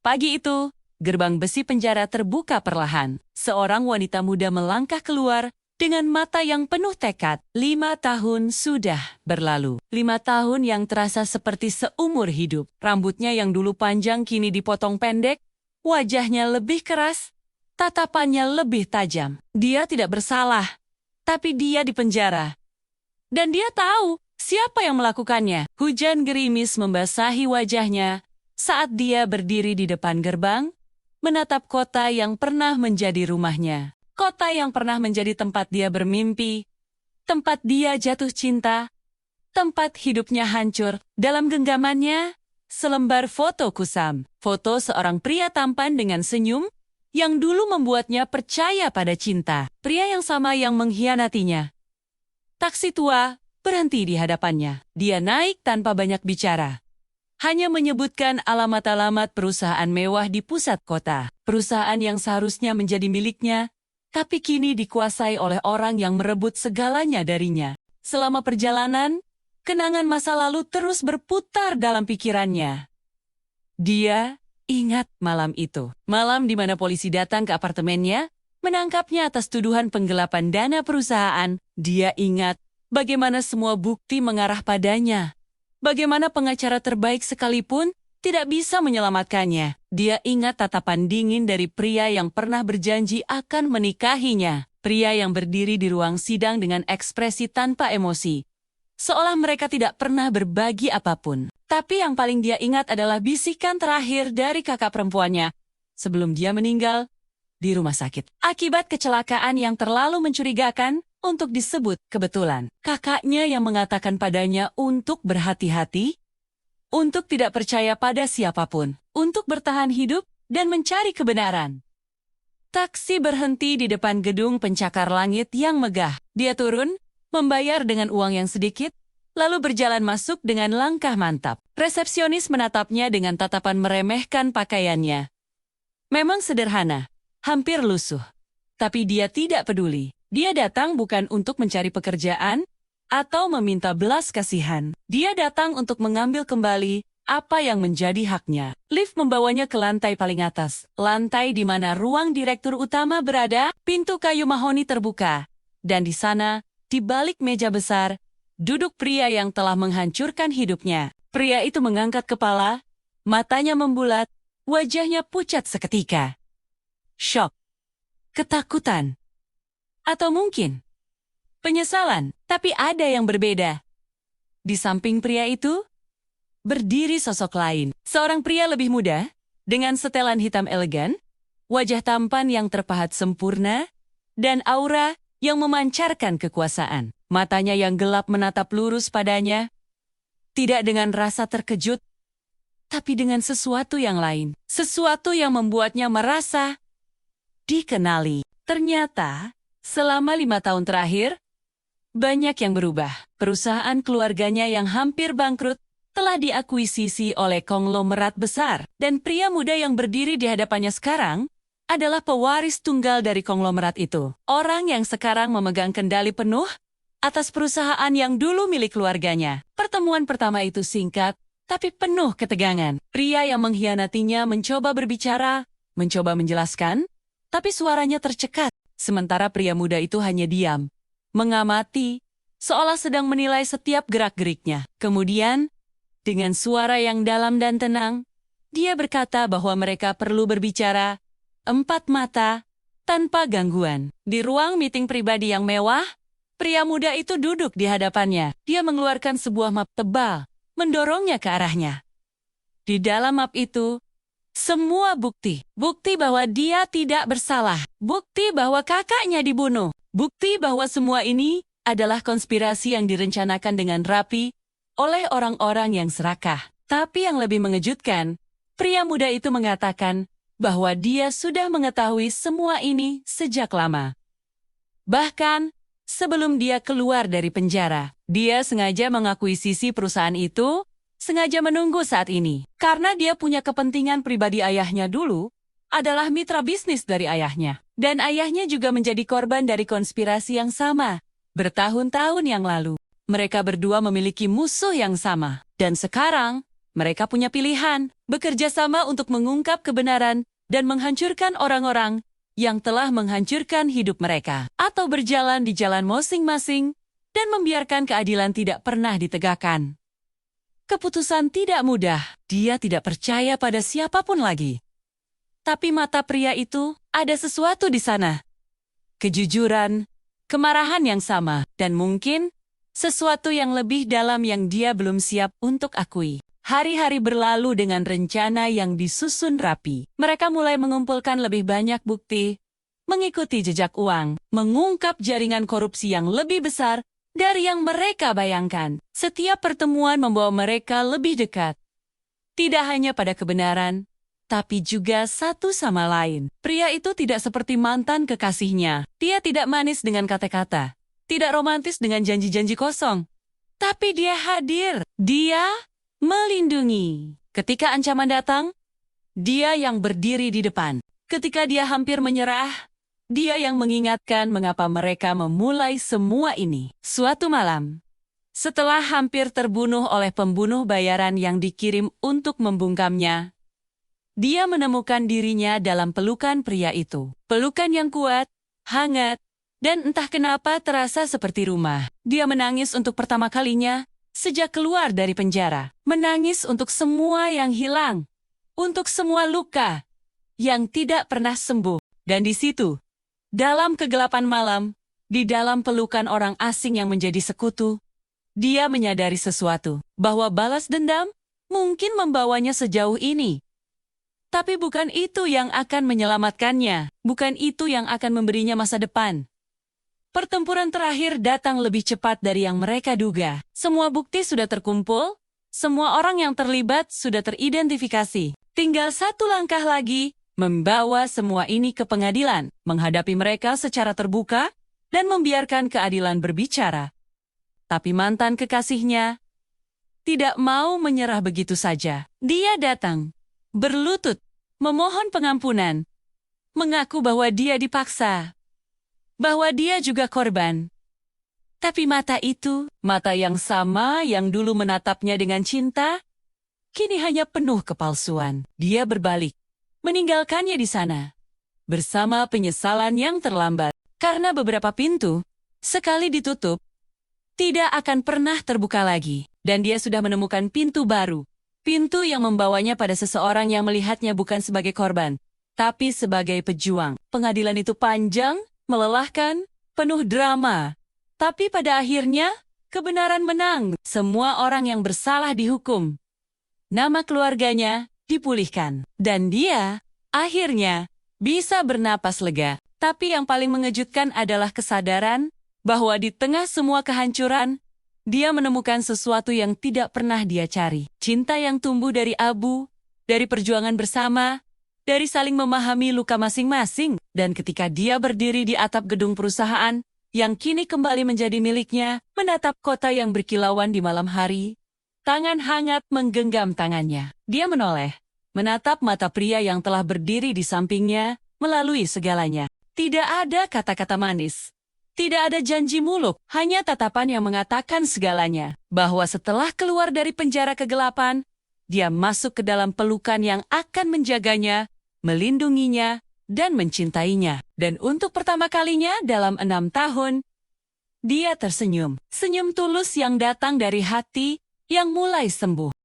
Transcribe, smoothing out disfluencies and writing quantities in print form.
Pagi itu, gerbang besi penjara terbuka perlahan. Seorang wanita muda melangkah keluar dengan mata yang penuh tekad. 5 tahun sudah berlalu. 5 tahun yang terasa seperti seumur hidup. Rambutnya yang dulu panjang kini dipotong pendek. Wajahnya lebih keras. Tatapannya lebih tajam. Dia tidak bersalah. Tapi dia dipenjara. Dan dia tahu siapa yang melakukannya. Hujan gerimis membasahi wajahnya saat dia berdiri di depan gerbang, menatap kota yang pernah menjadi rumahnya. Kota yang pernah menjadi tempat dia bermimpi, tempat dia jatuh cinta, tempat hidupnya hancur. Dalam genggamannya, selembar foto kusam. Foto seorang pria tampan dengan senyum yang dulu membuatnya percaya pada cinta. Pria yang sama yang mengkhianatinya. Taksi tua berhenti di hadapannya. Dia naik tanpa banyak bicara. Hanya menyebutkan alamat-alamat perusahaan mewah di pusat kota. Perusahaan yang seharusnya menjadi miliknya, tapi kini dikuasai oleh orang yang merebut segalanya darinya. Selama perjalanan, kenangan masa lalu terus berputar dalam pikirannya. Dia ingat malam itu. Malam di mana polisi datang ke apartemennya, menangkapnya atas tuduhan penggelapan dana perusahaan. Dia ingat bagaimana semua bukti mengarah padanya. Bagaimana pengacara terbaik sekalipun tidak bisa menyelamatkannya. Dia ingat tatapan dingin dari pria yang pernah berjanji akan menikahinya. Pria yang berdiri di ruang sidang dengan ekspresi tanpa emosi. Seolah mereka tidak pernah berbagi apapun. Tapi yang paling dia ingat adalah bisikan terakhir dari kakak perempuannya sebelum dia meninggal di rumah sakit. Akibat kecelakaan yang terlalu mencurigakan untuk disebut kebetulan. Kakaknya yang mengatakan padanya untuk berhati-hati, untuk tidak percaya pada siapapun, untuk bertahan hidup dan mencari kebenaran. Taksi berhenti di depan gedung pencakar langit yang megah. Dia turun, membayar dengan uang yang sedikit, lalu berjalan masuk dengan langkah mantap. Resepsionis menatapnya dengan tatapan meremehkan pakaiannya. Memang sederhana, hampir lusuh. Tapi dia tidak peduli. Dia datang bukan untuk mencari pekerjaan atau meminta belas kasihan. Dia datang untuk mengambil kembali apa yang menjadi haknya. Lift membawanya ke lantai paling atas. Lantai di mana ruang direktur utama berada, pintu kayu mahoni terbuka. Dan di sana, di balik meja besar, duduk pria yang telah menghancurkan hidupnya. Pria itu mengangkat kepala, matanya membulat, wajahnya pucat seketika. Syok. Ketakutan. Atau mungkin penyesalan, tapi ada yang berbeda. Di samping pria itu, berdiri sosok lain. Seorang pria lebih muda, dengan setelan hitam elegan, wajah tampan yang terpahat sempurna, dan aura yang memancarkan kekuasaan. Matanya yang gelap menatap lurus padanya, tidak dengan rasa terkejut, tapi dengan sesuatu yang lain. Sesuatu yang membuatnya merasa dikenali. Ternyata, selama 5 tahun terakhir, banyak yang berubah. Perusahaan keluarganya yang hampir bangkrut telah diakuisisi oleh konglomerat besar. Dan pria muda yang berdiri di hadapannya sekarang adalah pewaris tunggal dari konglomerat itu. Orang yang sekarang memegang kendali penuh atas perusahaan yang dulu milik keluarganya. Pertemuan pertama itu singkat, tapi penuh ketegangan. Pria yang mengkhianatinya mencoba berbicara, mencoba menjelaskan, tapi suaranya tercekat. Sementara pria muda itu hanya diam, mengamati, seolah sedang menilai setiap gerak-geriknya. Kemudian, dengan suara yang dalam dan tenang, dia berkata bahwa mereka perlu berbicara 4 mata, tanpa gangguan. Di ruang meeting pribadi yang mewah, pria muda itu duduk di hadapannya. Dia mengeluarkan sebuah map tebal, mendorongnya ke arahnya. Di dalam map itu, semua bukti. Bukti bahwa dia tidak bersalah. Bukti bahwa kakaknya dibunuh. Bukti bahwa semua ini adalah konspirasi yang direncanakan dengan rapi oleh orang-orang yang serakah. Tapi yang lebih mengejutkan, pria muda itu mengatakan bahwa dia sudah mengetahui semua ini sejak lama. Bahkan, sebelum dia keluar dari penjara, dia sengaja mengakuisisi perusahaan itu, sengaja menunggu saat ini. Karena dia punya kepentingan pribadi. Ayahnya dulu adalah mitra bisnis dari ayahnya. Dan ayahnya juga menjadi korban dari konspirasi yang sama. Bertahun-tahun yang lalu, mereka berdua memiliki musuh yang sama. Dan sekarang, Mereka punya pilihan, bekerja sama untuk mengungkap kebenaran dan menghancurkan orang-orang yang telah menghancurkan hidup mereka, atau berjalan di jalan masing-masing dan membiarkan keadilan tidak pernah ditegakkan. Keputusan tidak mudah, dia tidak percaya pada siapapun lagi. Tapi mata pria itu, ada sesuatu di sana. Kejujuran, kemarahan yang sama, dan mungkin sesuatu yang lebih dalam yang dia belum siap untuk akui. Hari-hari berlalu dengan rencana yang disusun rapi. Mereka mulai mengumpulkan lebih banyak bukti, mengikuti jejak uang, mengungkap jaringan korupsi yang lebih besar dari yang mereka bayangkan. Setiap pertemuan membawa mereka lebih dekat. Tidak hanya pada kebenaran, tapi juga satu sama lain. Pria itu tidak seperti mantan kekasihnya. Dia tidak manis dengan kata-kata, tidak romantis dengan janji-janji kosong. Tapi dia hadir. Dia melindungi. Ketika ancaman datang, dia yang berdiri di depan. Ketika dia hampir menyerah, dia yang mengingatkan mengapa mereka memulai semua ini. Suatu malam, setelah hampir terbunuh oleh pembunuh bayaran yang dikirim untuk membungkamnya, dia menemukan dirinya dalam pelukan pria itu. Pelukan yang kuat, hangat, dan entah kenapa terasa seperti rumah. Dia menangis untuk pertama kalinya sejak keluar dari penjara. Menangis untuk semua yang hilang, untuk semua luka yang tidak pernah sembuh. Dan di situ, dalam kegelapan malam, di dalam pelukan orang asing yang menjadi sekutu, dia menyadari sesuatu, bahwa balas dendam mungkin membawanya sejauh ini. Tapi bukan itu yang akan menyelamatkannya, bukan itu yang akan memberinya masa depan. Pertempuran terakhir datang lebih cepat dari yang mereka duga. Semua bukti sudah terkumpul, semua orang yang terlibat sudah teridentifikasi. Tinggal satu langkah lagi, membawa semua ini ke pengadilan, menghadapi mereka secara terbuka, dan membiarkan keadilan berbicara. Tapi mantan kekasihnya tidak mau menyerah begitu saja. Dia datang, berlutut, memohon pengampunan, mengaku bahwa dia dipaksa, bahwa dia juga korban. Tapi mata itu, mata yang sama yang dulu menatapnya dengan cinta, kini hanya penuh kepalsuan. Dia berbalik, meninggalkannya di sana, bersama penyesalan yang terlambat. Karena beberapa pintu, sekali ditutup, tidak akan pernah terbuka lagi. Dan dia sudah menemukan pintu baru. Pintu yang membawanya pada seseorang yang melihatnya bukan sebagai korban, tapi sebagai pejuang. Pengadilan itu panjang, melelahkan, penuh drama. Tapi pada akhirnya, kebenaran menang. Semua orang yang bersalah dihukum. Nama keluarganya dipulihkan. Dan dia, akhirnya, bisa bernapas lega. Tapi yang paling mengejutkan adalah kesadaran bahwa di tengah semua kehancuran, dia menemukan sesuatu yang tidak pernah dia cari. Cinta yang tumbuh dari abu, dari perjuangan bersama, dari saling memahami luka masing-masing. Dan ketika dia berdiri di atap gedung perusahaan, yang kini kembali menjadi miliknya, menatap kota yang berkilauan di malam hari, tangan hangat menggenggam tangannya. Dia menoleh, menatap mata pria yang telah berdiri di sampingnya, melalui segalanya. Tidak ada kata-kata manis. Tidak ada janji muluk, hanya tatapan yang mengatakan segalanya. Bahwa setelah keluar dari penjara kegelapan, dia masuk ke dalam pelukan yang akan menjaganya, melindunginya, dan mencintainya. Dan untuk pertama kalinya dalam 6 tahun, dia tersenyum. Senyum tulus yang datang dari hati yang mulai sembuh.